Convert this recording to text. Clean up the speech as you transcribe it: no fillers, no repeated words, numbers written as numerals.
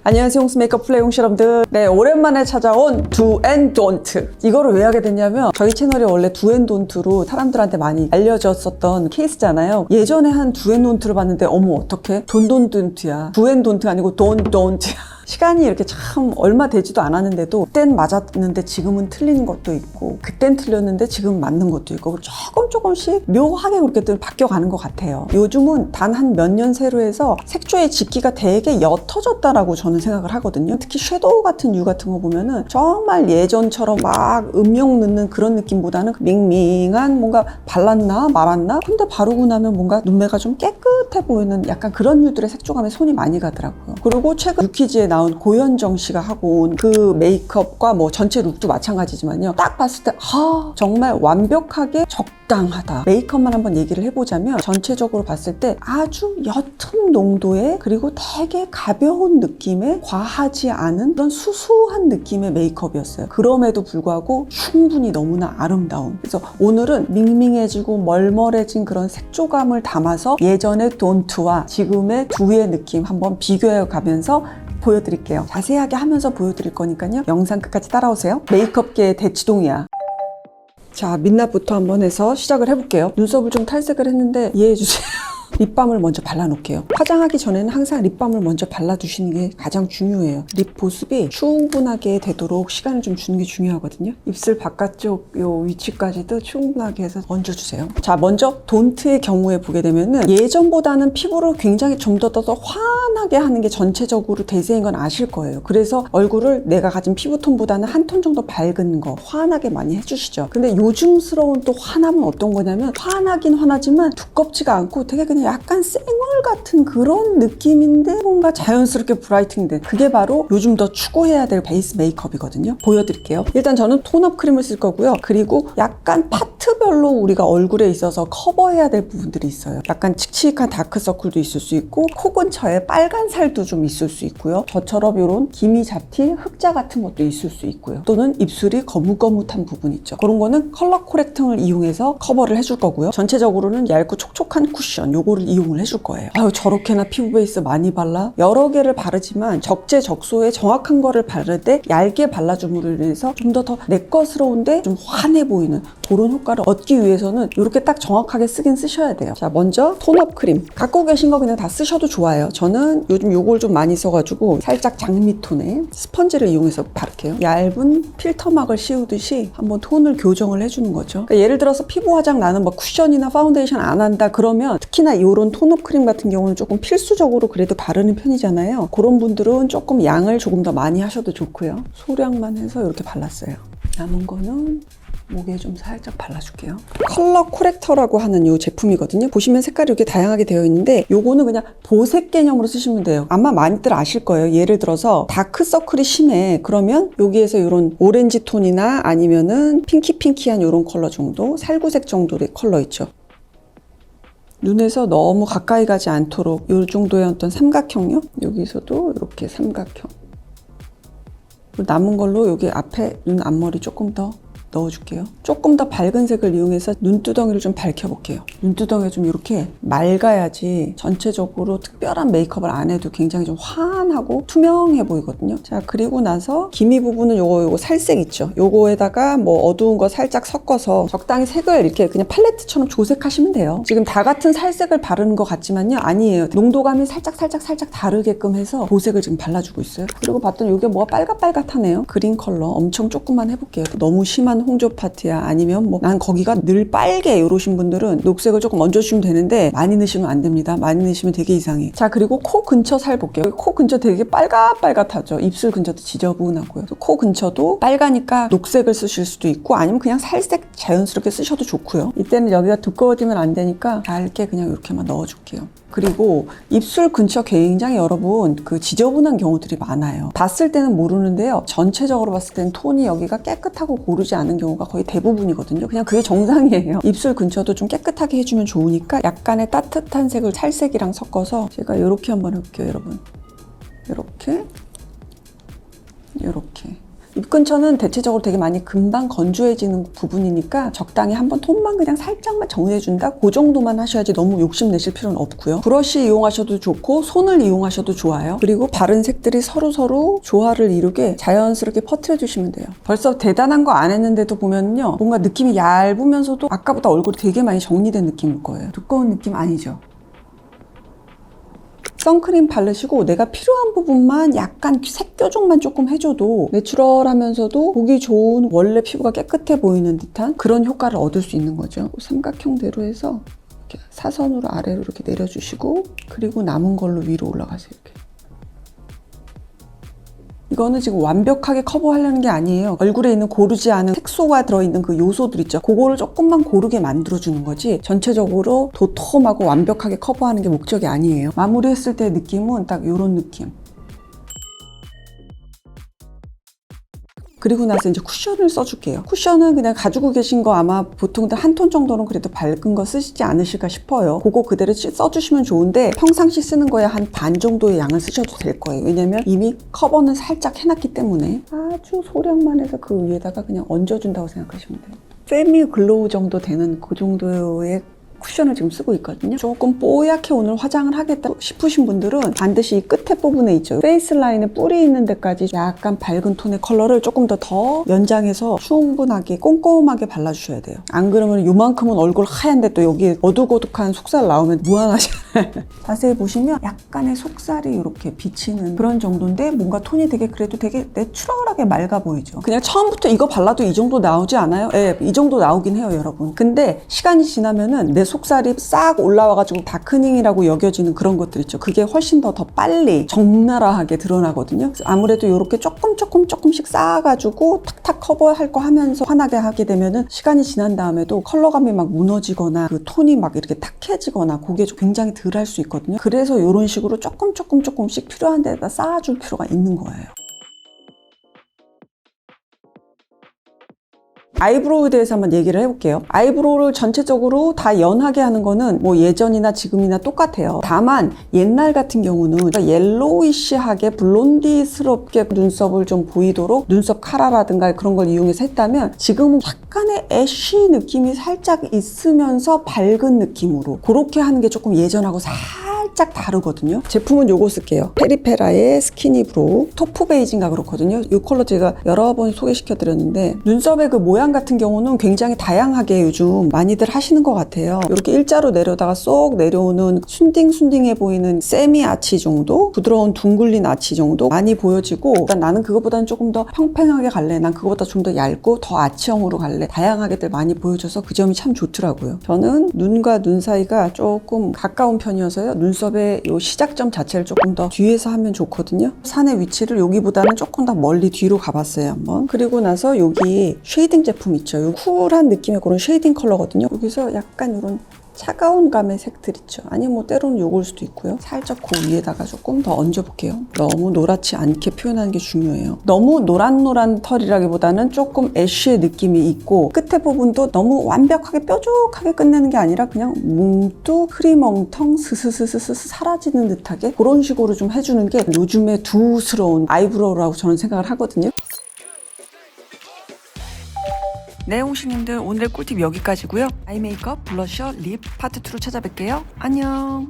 안녕하세요, 홍수 메이크업 플레이 홍실험들. 네, 오랜만에 찾아온 Do and Don't. 이거를 왜 하게 됐냐면 저희 채널이 원래 Do and Don't로 사람들한테 많이 알려졌었던 케이스잖아요. 예전에 한 Do and Don't를 봤는데 어머 어떡해? 돈돈돈트야. Do and Don't 아니고 Don't Don't야. 시간이 이렇게 참 얼마 되지도 않았는데도 그땐 맞았는데 지금은 틀린 것도 있고 그땐 틀렸는데 지금 맞는 것도 있고 조금씩 묘하게 그렇게 바뀌어가는 것 같아요. 요즘은 단 한 몇 년 새로 해서 색조의 짙기가 되게 옅어졌다라고 저는 생각을 하거든요. 특히 섀도우 같은 유 같은 거 보면은 정말 예전처럼 막 음영 넣는 그런 느낌보다는 밍밍한 뭔가 발랐나 말았나? 근데 바르고 나면 뭔가 눈매가 좀 깨끗해 보이는 약간 그런 유들의 색조감에 손이 많이 가더라고요. 그리고 최근 유키즈에 나온 고현정 씨가 하고 온 그 메이크업과 뭐 전체 룩도 마찬가지지만요. 딱 봤을 때 정말 완벽하게 적당하다. 메이크업만 한번 얘기를 해보자면 전체적으로 봤을 때 아주 옅은 농도의 그리고 되게 가벼운 느낌의 과하지 않은 그런 수수한 느낌의 메이크업이었어요. 그럼에도 불구하고 충분히 너무나 아름다운. 그래서 오늘은 밍밍해지고 멀멀해진 그런 색조감을 담아서 예전의 돈트와 지금의 두의 느낌 한번 비교해 가면서 보여드릴게요. 자세하게 하면서 보여드릴 거니까요. 영상 끝까지 따라오세요. 메이크업계의 대치동이야. 자, 민낯부터 한번 해서 시작을 해볼게요. 눈썹을 좀 탈색을 했는데 이해해주세요. 립밤을 먼저 발라놓을게요. 화장하기 전에는 항상 립밤을 먼저 발라두시는 게 가장 중요해요. 립 보습이 충분하게 되도록 시간을 좀 주는 게 중요하거든요. 입술 바깥쪽 요 위치까지도 충분하게 해서 얹어주세요. 자, 먼저 돈트의 경우에 보게 되면은 예전보다는 피부를 굉장히 좀 더 환하게 하는 게 전체적으로 대세인 건 아실 거예요. 그래서 얼굴을 내가 가진 피부톤보다는 한 톤 정도 밝은 거 환하게 많이 해주시죠. 근데 요즘스러운 또 환함은 어떤 거냐면 환하긴 환하지만 두껍지가 않고 되게 그냥 약간 쌩얼 같은 그런 느낌인데 뭔가 자연스럽게 브라이팅된 그게 바로 요즘 더 추구해야 될 베이스 메이크업이거든요. 보여드릴게요. 일단 저는 톤업 크림을 쓸 거고요. 그리고 약간 파트별로 우리가 얼굴에 있어서 커버해야 될 부분들이 있어요. 약간 칙칙한 다크서클도 있을 수 있고 코 근처에 빨간 살도 좀 있을 수 있고요. 저처럼 이런 기미 잡티, 흑자 같은 것도 있을 수 있고요. 또는 입술이 거뭇거뭇한 부분 있죠. 그런 거는 컬러 코렉팅을 이용해서 커버를 해줄 거고요. 전체적으로는 얇고 촉촉한 쿠션 요거를 이용을 해줄 거예요. 아유, 저렇게나 피부 베이스 많이 발라? 여러 개를 바르지만 적재적소에 정확한 거를 바를 때 얇게 발라줌으로 인해서 좀 더 내 것스러운데 좀 환해 보이는 그런 효과를 얻기 위해서는 이렇게 딱 정확하게 쓰긴 쓰셔야 돼요. 자, 먼저 톤업 크림 갖고 계신 거 그냥 다 쓰셔도 좋아요. 저는 요즘 요걸 좀 많이 써가지고 살짝 장미 톤에 스펀지를 이용해서 바를게요. 얇은 필터막을 씌우듯이 한번 톤을 교정을 해주는 거죠. 그러니까 예를 들어서 피부 화장 나는 뭐 쿠션이나 파운데이션 안 한다 그러면 특히나 이런 톤업 크림 같은 경우는 조금 필수적으로 그래도 바르는 편이잖아요. 그런 분들은 조금 양을 조금 더 많이 하셔도 좋고요. 소량만 해서 이렇게 발랐어요. 남은 거는 목에 좀 살짝 발라줄게요. 컬러 코렉터라고 하는 이 제품이거든요. 보시면 색깔이 이렇게 다양하게 되어 있는데 요거는 그냥 보색 개념으로 쓰시면 돼요. 아마 많이들 아실 거예요. 예를 들어서 다크서클이 심해. 그러면 여기에서 이런 오렌지 톤이나 아니면은 핑키핑키한 이런 컬러 정도, 살구색 정도의 컬러 있죠. 눈에서 너무 가까이 가지 않도록 이 정도의 어떤 삼각형요. 여기서도 이렇게 삼각형. 남은 걸로 여기 앞에 눈 앞머리 조금 더 넣어줄게요. 조금 더 밝은 색을 이용해서 눈두덩이를 좀 밝혀볼게요. 눈두덩이가 좀 이렇게 맑아야지 전체적으로 특별한 메이크업을 안 해도 굉장히 좀 환하고 투명해 보이거든요. 자, 그리고 나서 기미 부분은 요거 살색 있죠. 요거에다가 뭐 어두운 거 살짝 섞어서 적당히 색을 이렇게 그냥 팔레트처럼 조색하시면 돼요. 지금 다 같은 살색을 바르는 것 같지만요. 아니에요. 농도감이 살짝 다르게끔 해서 보색을 지금 발라주고 있어요. 그리고 봤더니 이게 뭐가 빨갛하네요. 그린 컬러 엄청 조금만 해볼게요. 너무 심한 홍조 파트야 아니면 뭐 난 거기가 늘 빨개 이러신 분들은 녹색을 조금 얹어주시면 되는데 많이 넣으시면 안 됩니다. 많이 넣으시면 되게 이상해. 자, 그리고 코 근처 살 볼게요. 코 근처 되게 빨갛하죠. 입술 근처도 지저분하고요. 코 근처도 빨가니까 녹색을 쓰실 수도 있고 아니면 그냥 살색 자연스럽게 쓰셔도 좋고요. 이때는 여기가 두꺼워지면 안 되니까 얇게 그냥 이렇게만 넣어줄게요. 그리고 입술 근처 굉장히 여러분 그 지저분한 경우들이 많아요. 봤을 때는 모르는데요. 전체적으로 봤을 때는 톤이 여기가 깨끗하고 고르지 않은 경우가 거의 대부분이거든요. 그냥 그게 정상이에요. 입술 근처도 좀 깨끗하게 해주면 좋으니까 약간의 따뜻한 색을 살색이랑 섞어서 제가 이렇게 한번 해볼게요, 여러분. 이렇게 입 근처는 대체적으로 되게 많이 금방 건조해지는 부분이니까 적당히 한번 톤만 그냥 살짝만 정리해준다? 그 정도만 하셔야지 너무 욕심내실 필요는 없고요. 브러쉬 이용하셔도 좋고 손을 이용하셔도 좋아요. 그리고 바른 색들이 서로서로 조화를 이루게 자연스럽게 퍼뜨려주시면 돼요. 벌써 대단한 거 안 했는데도 보면요. 뭔가 느낌이 얇으면서도 아까보다 얼굴이 되게 많이 정리된 느낌일 거예요. 두꺼운 느낌 아니죠? 선크림 바르시고 내가 필요한 부분만 약간 색 교정만 조금 해줘도 내추럴하면서도 보기 좋은 원래 피부가 깨끗해 보이는 듯한 그런 효과를 얻을 수 있는 거죠. 삼각형대로 해서 이렇게 사선으로 아래로 이렇게 내려주시고 그리고 남은 걸로 위로 올라가세요. 이렇게. 이거는 지금 완벽하게 커버하려는 게 아니에요. 얼굴에 있는 고르지 않은 색소가 들어있는 그 요소들 있죠. 그거를 조금만 고르게 만들어주는 거지 전체적으로 도톰하고 완벽하게 커버하는 게 목적이 아니에요. 마무리했을 때 느낌은 딱 이런 느낌. 그리고 나서 이제 쿠션을 써줄게요. 쿠션은 그냥 가지고 계신 거 아마 보통들 한 톤 정도는 그래도 밝은 거 쓰시지 않으실까 싶어요. 그거 그대로 써주시면 좋은데 평상시 쓰는 거에 한 반 정도의 양을 쓰셔도 될 거예요. 왜냐면 이미 커버는 살짝 해놨기 때문에 아주 소량만 해서 그 위에다가 그냥 얹어준다고 생각하시면 돼요. 세미 글로우 정도 되는 그 정도의 쿠션을 지금 쓰고 있거든요. 조금 뽀얗게 오늘 화장을 하겠다 싶으신 분들은 반드시 이 끝에 부분에 있죠. 페이스 라인에 뿔이 있는 데까지 약간 밝은 톤의 컬러를 조금 더 연장해서 충분하게 꼼꼼하게 발라주셔야 돼요. 안 그러면 요만큼은 얼굴 하얀데 또 여기 어둑어둑한 속살 나오면 무한하잖아요. 자세히 보시면 약간의 속살이 이렇게 비치는 그런 정도인데 뭔가 톤이 그래도 되게 내추럴하게 맑아 보이죠. 그냥 처음부터 이거 발라도 이 정도 나오지 않아요? 네, 이 정도 나오긴 해요, 여러분. 근데 시간이 지나면은 내 속살이 싹 올라와가지고 다크닝이라고 여겨지는 그런 것들 있죠. 그게 훨씬 더 빨리 적나라하게 드러나거든요. 아무래도 이렇게 조금씩 쌓아가지고 탁탁 커버할 거 하면서 환하게 하게 되면은 시간이 지난 다음에도 컬러감이 막 무너지거나 그 톤이 막 이렇게 탁해지거나 그게 굉장히 덜 할 수 있거든요. 그래서 이런 식으로 조금씩 필요한 데다 쌓아줄 필요가 있는 거예요. 아이브로우에 대해서 한번 얘기를 해볼게요. 아이브로우를 전체적으로 다 연하게 하는 거는 뭐 예전이나 지금이나 똑같아요. 다만 옛날 같은 경우는 옐로우이시하게 블론디스럽게 눈썹을 좀 보이도록 눈썹 카라라든가 그런 걸 이용해서 했다면 지금은 약간의 애쉬 느낌이 살짝 있으면서 밝은 느낌으로 그렇게 하는 게 조금 예전하고 살짝 다르거든요. 제품은 요거 쓸게요. 페리페라의 스키니 브로우 토프 베이지인가 그렇거든요. 이 컬러 제가 여러 번 소개시켜 드렸는데 눈썹의 그 모양 같은 경우는 굉장히 다양하게 요즘 많이들 하시는 것 같아요. 이렇게 일자로 내려다가 쏙 내려오는 순딩순딩해 보이는 세미 아치 정도, 부드러운 둥글린 아치 정도 많이 보여지고 일단 나는 그것보다는 조금 더 평평하게 갈래, 난 그것보다 좀 더 얇고 더 아치형으로 갈래, 다양하게들 많이 보여줘서 그 점이 참 좋더라고요. 저는 눈과 눈 사이가 조금 가까운 편이어서요. 눈썹의 요 시작점 자체를 조금 더 뒤에서 하면 좋거든요. 산의 위치를 여기보다는 조금 더 멀리 뒤로 가봤어요, 한번. 그리고 나서 여기 쉐이딩 제품 있죠. 요 쿨한 느낌의 그런 쉐이딩 컬러거든요. 여기서 약간 이런 차가운 감의 색들 있죠. 아니면 뭐 때로는 요걸 수도 있고요. 살짝 그 위에다가 조금 더 얹어볼게요. 너무 노랗지 않게 표현하는 게 중요해요. 너무 노란노란 털이라기보다는 조금 애쉬의 느낌이 있고 끝에 부분도 너무 완벽하게 뾰족하게 끝내는 게 아니라 그냥 뭉뚝 흐리멍텅 스스스스스 사라지는 듯하게 그런 식으로 좀 해주는 게 요즘의 두스러운 아이브로우라고 저는 생각을 하거든요. 네, 홍시님들 오늘의 꿀팁 여기까지고요. 아이 메이크업, 블러셔, 립 파트 2로 찾아뵐게요. 안녕.